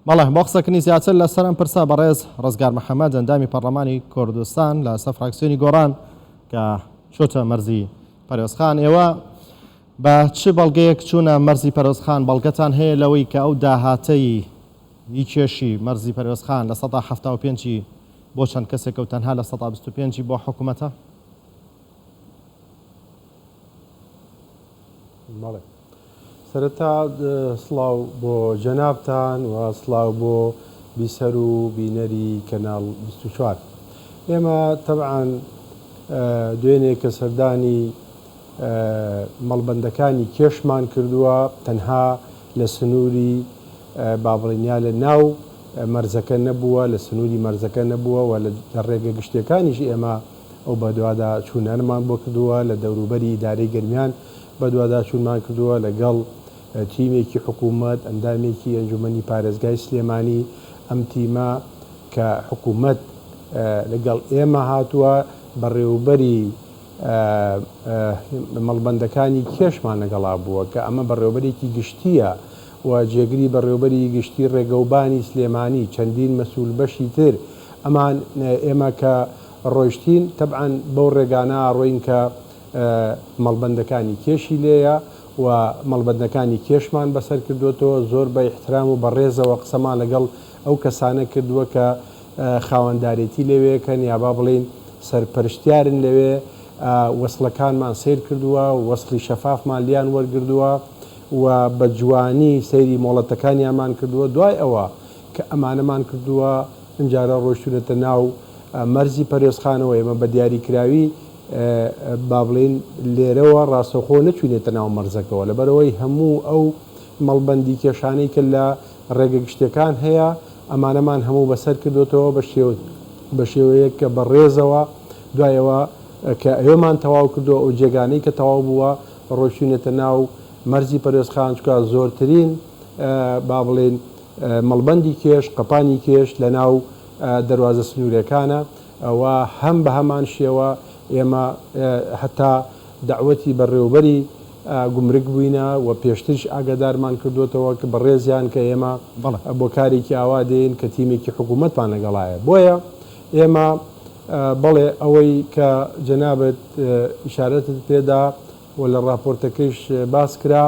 بەڵێ بۆ قسەکردنی زیاتر لەسەرم پرسە بەڕێز ڕزگار محەممەد ئەندامی پەرلەمانی کوردستان لە سەر فراکسیۆنی گۆڕان کە چۆتە مەرزی پەرۆزخان ئێوە بە چ بەڵگەیەک چوونە مەرزی پەرۆزخان بەڵگەتان هەیە لەوەی کە ئەو داهاتەی کێشی مەرزی پەرۆزخان لە 175 بۆ چەند کەسێک و تەنها لە 125 بۆ حکوومەتە؟ بەڵێ سەرەتا سڵاو بۆ جەنابتان و سڵاو بۆ بیسەر و بینەری کەناڵ 24. ئێمە تەبعاً دوێنێ کە سەردانی مەڵبەندەکانی کێشمان کردووە تەنها لە سنووری بابڕینیا لە ناو مەرزەکە نەبووە، لە سنووری مەرزەکە نەبووە و لە ڕێگە گشتەکانیش ئێمە ئەو بەدوادا چوونەرمان بۆ کردووە لە دەوروبەری ئیدارەی گەرمیان بەدوادا چوونمان کردووە لەگەڵ تیمێکی حکوومەت ئەندامێکی ئەنجومەنی پارێزگای سلێمانی ئەم تیمە کە حکوومەت لەگەڵ ئێمە هاتووە بەڕێوەبەری مەڵبەندەکانی کێشمان لەگەڵا بووە کە ئەمە بەڕێوەبەرێکی گشتیە و جێگری بەڕێوەبەری گشتی ڕێگەوبانی سلێمانی چەندین مەسوول بەشی تر ئەمان ئێمە کە ڕۆیشتین تەبعاً بەو ڕێگانە ڕۆین کە مەڵبەندەکانی کێشی لێیە و مەڵبەندەکانی کێشمان بەسەر کردوێتەوە زۆر بە احترام و بەڕێزەوە قسەمان لەگەڵ ئەو کەسانە کردووە کە خاوەندارێتی لەوەیەکەن یا با بڵین سەرپەرشتیارن لەوێ وەسڵەکانمان سیر کردووە و وەسڵی شەفافمان لیان وەرگردووە و بە جوانی سەیری مۆڵەتەکانیانمان کردووە دوای ئەوە کە ئەمانەمان کردووە ئەجارە ڕۆیشتونەتە ناو مەرزی پەرۆزخانەوە ئێمە بە دیاریکراوی با بڵین لێرەوە ڕاستەوخۆ نەچوونێتە ناو مەرزەکەەوە لەبەرەوەی هەموو ئەو مەڵبەندی کێشانەی کە لە ڕێگە گشتەکان هەیە ئەمانەمان هەموو بەسەر کردوێتەوە بە شێوەیە کە بەڕێزەوە دوایەوە کە ئێوەمان تەواو کردووە ئەو جێگانەی کە تەواو بووە ڕۆیشتونێتە ناو مەرزی پەرۆزخان چکە زۆرترین با بڵێن مەڵبەندی کێش قەپانی کێش لە ناو دەواازە سنوورەکانە ئەوە هەم بە هەمان شێوە ئێمە هەتا داوەتی بەڕێوەبەری گومرگ بووینە و پێشترش ئاگادارمان کردوێتەوە کە بەڕێزیان کە ئێمە بۆ کارێکی ئاوا دێن کە تیمێکی حکوومەتمان لەگەڵایە بۆیە ئێمە بەڵێ ئەوەی کە جەنابەت ئیشارەتت پێدا و لە راپۆرتەکەیش باس کرا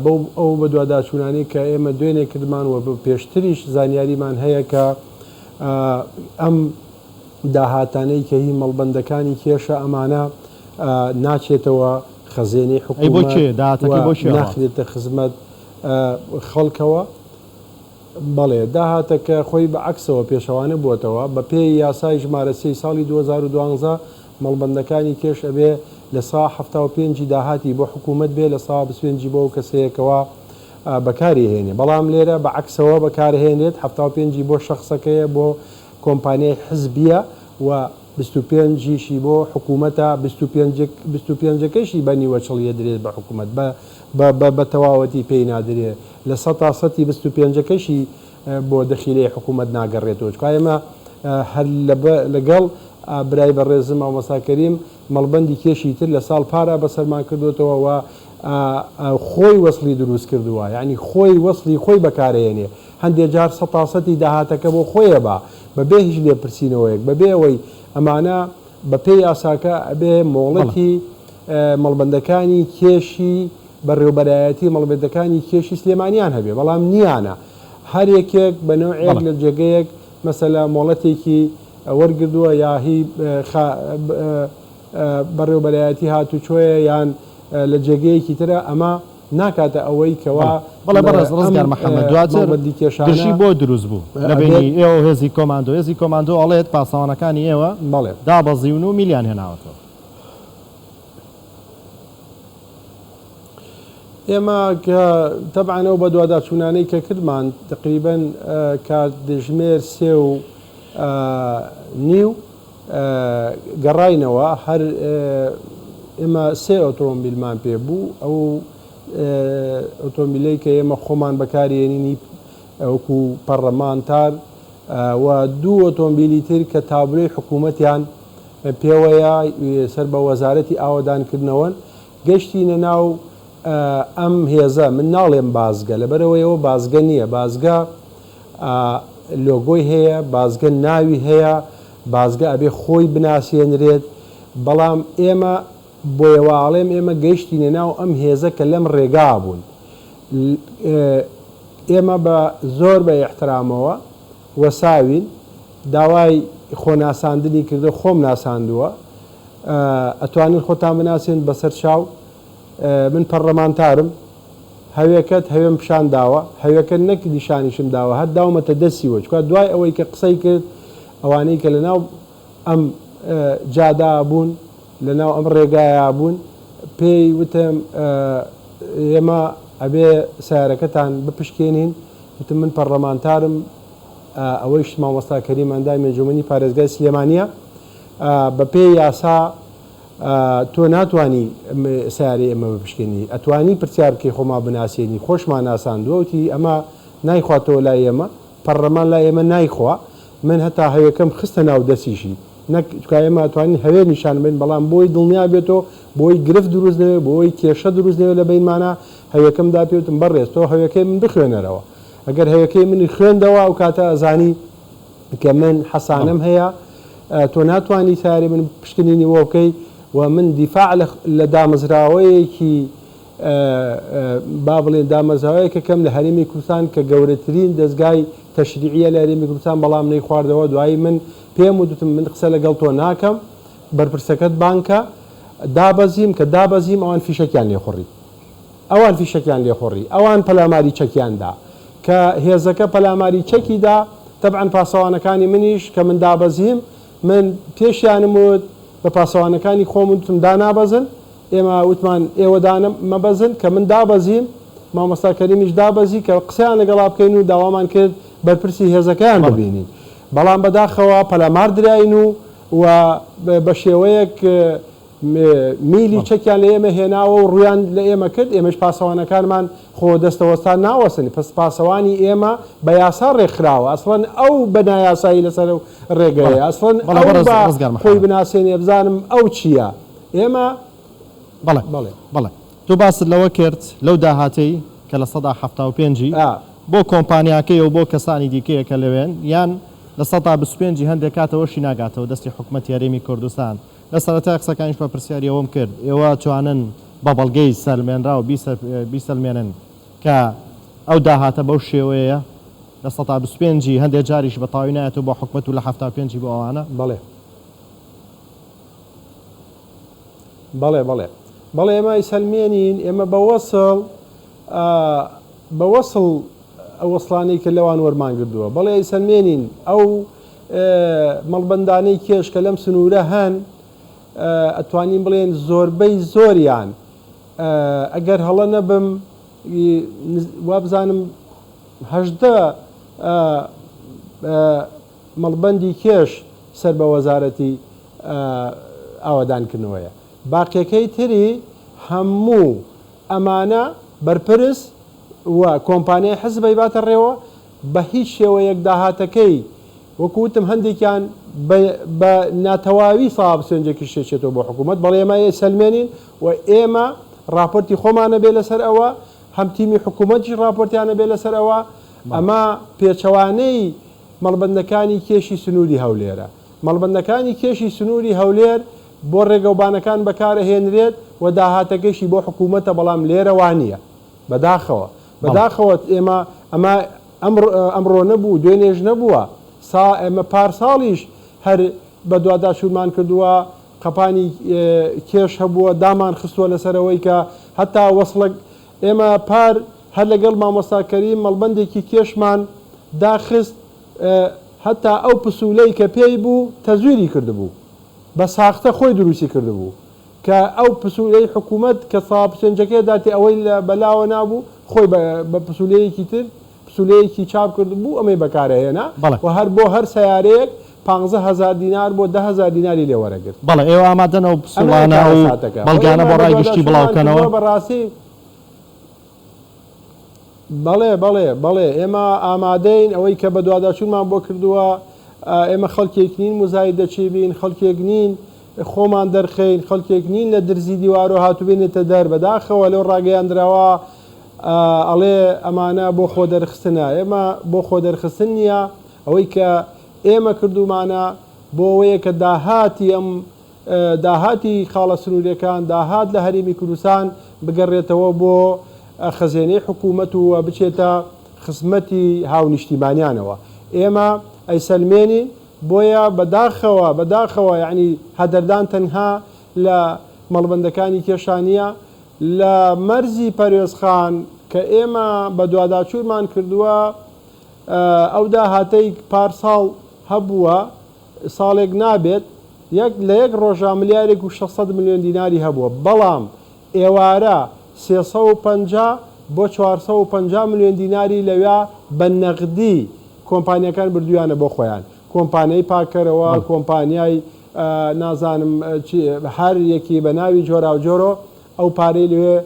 بەو ئەو بە دوواداچوونانی کە ئێمە دوێنێ کردمان و پێشتریش زانیاریمان هەیە کە ئەم داهاتانەی کە هی مەڵبەندەکانی کێشە ئەمانە ناچێتەوە خەزێنەی حکوومەت ناخرێتە خزمەت خەڵکەوە بەڵێ داهاتەکە خۆی بە عکسەوە پێشەوانە بووەتەوە بە پێی یاسای ژمارە 3 ساڵی 2012 مەڵبەندەکانی کێش ئەبێ لە سا 75 داهاتی بۆ حکوومەت بێ لە سا 25 بۆ کەسەیەکەوە بەکاری هێنێ بەڵام لێرە بە عکسەوە بەکارهێنێت 75 بۆ شخصەکەیە بۆ کۆمپانیای حزبیە و 25شی بۆ حکوومەتە 25کەشی بەنیوە چڵیە درێت بە حکوومەت بە تەواوەتی پێی نادرێت لە 25کەشی بۆ دەخیلەی حکوومەت ناگەڕێتەوە چکە ئێمە هەر لەگەڵ برای بەڕێزم ئامۆساکەریم مەڵبەندی کێشی تر لە ساڵ پارە بەسەرمان کردوێتەوە و خۆی وەسڵی دروست کردووە یعنی خۆی وەسڵی خۆی بەکارهێنێ هەندێک جار 100% داهاتەکە بۆ خۆیە بەبێ هیچ لێپرسینەوەیەک بەبێ ئەوەی ئەمانە بە پێی یاساکە ئەبێ مۆڵەتی مەڵبەندەکانی کێشی بەڕێوەبەرایەتی مەڵبەندەکانی کێشی سلێمانیان هەبێ بەڵام نیانە هەر یەکێک بە نەوعێک لە جێگەیەک مەسەلا مۆڵەتێکی وەرگردووە یا هی بەڕێوەبەرایەتی هاتوچۆیە یان لە جێگەیەکی ترە ئەمە ناکاتە ئەوەی کەوا بەڵێ بەڕێز ڕزگار محەممەد دواتر گەشی بۆ دروست بوو لەبینی ئێوە هێزی کۆماندۆ هێزی کۆماندۆ ئەڵێت پاسەوانەکانی ئێوە دابەزیون و میلیان هێناوەتەوە ئێمە کە تەبعانەوە بە دوواداچوونانەی کە کردمان تقریبەن کاتژمێر 3:30 گەڕاینەوە هەر ئێمە 3 ئۆتۆمبیلمان پێ بوو ئەو ئۆتۆمبیلەی کە ئێمە خۆمان بەکارێنینی وەکو پەرلەمانتار و 2 ئۆتۆمبیلی تر کە تابلۆی حکوومەتیان پێوەیە سەر بە وەزارەتی ئاوەدانکردنەوەن گەشتینە ناو ئەم هێزە من ناڵێم بازگە لەبەرەوەیەوە بازگە نییە بازگە لۆگۆی هەیە، بازگە ناوی هەیە، بازگە ئەبێ خۆی بناسیێنرێت. بەڵام ئێمە بۆیەواڵێم ئێمە گەیشتینە ناو ئەم هێزە کە لەم ڕێگا بوون. ئێمە بە زۆر بە احترامەوە وەساوین، داوای خۆناساندنی کردو، خۆم ناساندووە، ئەتوانین خۆتان بناسێن بەسەر چاو. من پەرلەمانتارم، هەوێکەت هەوێم پیشان داوە، هەوێکە نەک نیشانیشم داوە، هەر داومەتە دەستیوە، چکە دوای ئەوەی کە قسەی کرد ئەوانەی کە لەناو ئەم جادا بوون، لەناو ئەم ڕێگایە بوون، پێی وتم ئێمە ئەبێ سیارەکەتان بپشکێنین. وتم من پەرلەمانتارم، ئەوەیش مامۆستا کەریم ئەندامی ئەنجومەنی پارێزگای سلێمانیە، بە پێی یاسا تۆ ناتوانانی سیارەی ئێمە بپشکێنی، ئەتوانی پرسیار بکەی خۆما بناسیێنی، خۆشمان ناساندووەوتی ئەمە نایخواتەوە لای ئێمە، پەرلەمان لای ئێمە نایخوا، من هەتا هەوێکەم خستە ناو دەستیشی، نەک ئێمە ئەتوانین هەوێ نیشان بین، بەڵام بۆی دڵنیا بێتەوە، بۆی گرفت دروست نەوێ، بۆی کێشە دروست نەوێ لە بینمانە، هەوێکەمدا پێوتم بەڕێز تۆ هەوێکەی من بخوێنەرەوە، ئەگەر هەوێکەی منی خوێندەوە ئەو کاتە ئەزانی کە من حەسانەم هەیە، تۆ ناتوانانی سیارەی من پشکنینی وە بکەی، و من دیفاع لە دامەزراوەیەکی با بڵێن دامەزراوەیەکە کەم لە هەرێمی کوردستان کە گەورەترین دەستگای تەشریعیە لە هەرێمی کوردستان، بەڵام نەی خواردەوە. دوایی من پێم وتم من قسە لەگەڵ تۆ ناکەم، بەرپرسەکەت بانکە دابەزیم، کە دابەزیم ئەوان فیشەکیان لێخۆڕی، ئەوان فیشەکیان لێخۆڕی، ئەوان پەلاماری چەکیاندا، کە هێزەکە پەلاماری چەکیدا. تەبعەن پاسەوانەکانی منیش کە من دابەزیم، من پێشیانم وت بە پاسەوانەکانی خۆم وتم دانابەزن، ئێمە وتمان ئێوە مەبەزن، کە من دابەزیم، مامۆستا کەریمیش دابەزی، کە قسەیان لەگەڵا بکەین و داوامان کرد بەرپرسی هێزەکەیان ببینین. بەڵام بەداخەوە پەلامار دراین و بە شێوەیەک میلی چەکیان لە ئێمە هێناوە و ڕویان لە ئێمە کرد. ئێمەش پاسەوانەکانمان خۆ دەستەوەستان ناوەسن، پس پاسەوانی ئێمە بە یاسا ڕێکخراوە، ئەسڵەن ئەو بەنایاسایی لەسەر ڕێگەیە، ئەسڵەن خۆی بناسێنێ بزانم ئەو چییە. ئێمە بەڵێ تو باست لەوە کرد لەو داهاتەی کە لە 1970 بۆ کۆمپانیاکەی و بۆ کەسانی دیکەیە کە لەوێن یان لە 1925 هەندێک کاتەوەشی ناگاتەوە دەستی حکوومەت یاریمی کوردستان. لە سەرەتای قسەکانیش بە پرسیاری ئەوەم کرد ئێوە توانن بە بەڵگەی سەلمێنرا و بیسەلمێنن کە ئەو داهاتە بەو شێوەیە لە 1925 هەندێک جاریش بە تاوی نایەتەوە بۆ حکوومەت و لە 75 بۆ ئەوانە. بەڵێ ئێمە سەلمێنین، ئێمە بە وەسڵ ئەو وەسڵانەی کە لەوان وەرمان کردووە، بەڵێ سەلمێنین ئەو مەڵبەندانەی کێش کە لەم سنوورە هەن، ئەتوانین بڵێن زۆربەی زۆریان ئەگەر هەڵە نەبم وا بزانم 18 مەڵبەندی کێش سەر بە وەزارەتی ئاوادانکردنەوەیە. باقیەکەی تری هەموو ئەمانە بەرپرس و کۆمپانیای حزبی باتە ڕێوە بە هیچ شێوەیەک داهاتەکەی وەکوتم هەندێکیان بە ناتەواوی ساڵ سنجێکی شێچێتەوە بۆ حکوومەت. بەڵێ ئێمە سەلمێنین و ئێمە راپۆرتی خۆمانە بێ لەسەر ئەوە، هەم تیمی حکوومەتیش راپۆرتیانە بێ لەسەر ئەوە. ئەمە پێچەوانەی مەڵبەندەکانی کێشی سنووری هەولێرە. مەڵبەندەکانی کێشی سنووری هەولێر بۆ ڕێگەوبانەکان بەکارەهێنرێت و داهاتەکەشی بۆ حکوومەتە، بەڵام لێرە وانە بەداخەوە ئێمە ئەمڕۆ نەبوو دوێنێژ نەبووە، ئێمە پارساڵیش هەر بە دوواداشورمان کردووە، قەپانی کێش هەبووە، دامان خستووە لەسەرەوەی کە هەتا وەسڵک ئێمە پار هەر لەگەڵ مامۆستا کەریم مەڵبەندێکی کێشمان داخست، هەتا ئەو پسوولەی کە پێی بوو تەزویری کردبوو، بە ساختە خۆی دروستی کردبوو، کە ئەو پسوولەی حکوومەت کە ساپسێنجەکەی داتی ئەوەی بەلاوە نابوو، خۆی بە پسوولەیەکی تر پسوولەیەکی چاپ کردبوو، ئەمەی بەکارەهێنا و هەر بۆ هەر سیارەیەک 15,000 دینار بۆ 10,000 دیناری لێ وەرەگرت. بەڵێ ئێوە ئامادەنەوە پسوڵانە و بەڵگانە بۆ ڕای گشتی بڵاوکەنەوە. بەڕاستی بەڵێ ئێمە ئامادەین ئەوەی کە بە دوواداچوونمان بۆ کردووە. ئێمە خەڵکێک نین مزای دەچی بین، خەڵکێک نین خۆمان دەرخین، خەڵکێک نین لە درزی دیوار و هاتوبێنێتە دەر. بەداخەوە لەو ڕاگەیاندراوە ئەڵێ ئەمانە بۆ خۆ دەرخستنە ئێمە بۆ خۆ دەرخستن نییە ئەوەی کە ئێمە کردومانە بۆ ئەوەیە کە داهاتی خاڵە سنوورەکان داهات لە هەرێمی کوردستان بگەڕێتەوە بۆ خەزێنەی حکوومەت و بچێتە خزمەتی هاونیشتیمانیانەوە ئێمە ئەیسەلمێنی بۆیە بەداخەوە یعنی هەدەردان تەنها لە مەڵبەندەکانی کێشانیە لە مەرزی پەروێزخان کە ئێمە بە دوواداچوورمان کردووە ئەو داهاتەی پارساڵ هەبووە ساڵێک نابێت لە یەک ڕۆژە ملیارێک و 600 ملیۆن دیناری هەبووە بەڵام ئێوارە 350 بۆ 450 ملیۆن دیناری لەوێ بە نەقدی کۆمپانیەکان بردویانە بۆ خۆیان کۆمپانیای پاکەرەوە کۆمپانیای نازانم هەر یەکی بە ناوی جۆرا و جۆرۆ ئەو پارەی لەوێ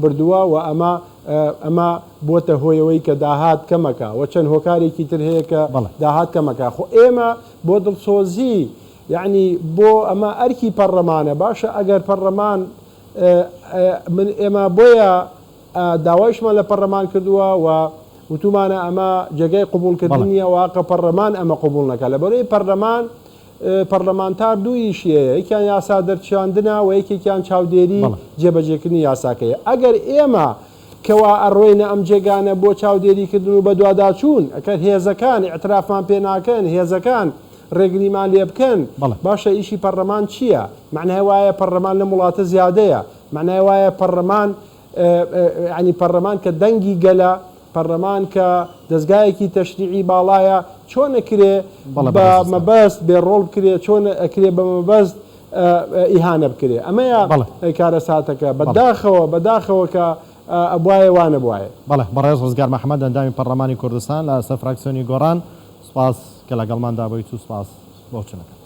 بردووە و ئەمە بۆتە هۆیەوەی کە داهات کەمەکە و چەند هۆکارێکی تر هەیە کە داهات کەمەکە خۆ ئێمە بۆ دڵسۆزی یعنی بۆ ئەمە ئەرکی پەرلەمانە باشە ئەگەر پەرلەمان ئێمە بۆیە داوایشمان لە پەرلەمان کردووە و وتومانە ئەمە جێگای قوبولکردنیە واقع پەرلەمان ئەمە قوبول نەکە لەبەرەوەی پەرلەمانتار دوو ئیشیەیە یەکیان یاسا دەرچاندنە و یەکێکیان چاودێری جێبەجێکردنی یاساکەیە ئەگەر ئێمە کەوا ئەڕۆینە ئەم جێگانە بۆ چاودێریکردن و بە دوواداچوون ئەکەر هێزەکان ئەترافمان پێ ناکەن هێزەکان ڕێگریمان لێ بکەن باشە ئیشی پەرلەمان چییە؟ معنای وایە پەرلەمان لە وڵاتە زیادەیە معنای وایە پەرلەمان کە دەنگی گەلە پەرلەمان کە دەستگایەکی تەشریعی باڵایە چۆن ئەکرێ بە مەبەست بێڕۆڵ بکرێ چۆن ئەکرێ بە مەبەست ئیهانە بکرێ ئەمەیە کارە ساتەکە بەداخەوە کە ئەبوایە وانە بواە بەڵێ بەڕێز ڕزگار محەممەد ئەندامی پەرلەمانی کوردستان لە سەر فراکسیۆنی گۆڕان سوپاس کە لەگەڵماندا بۆی تو سوپاس بۆ چنەکە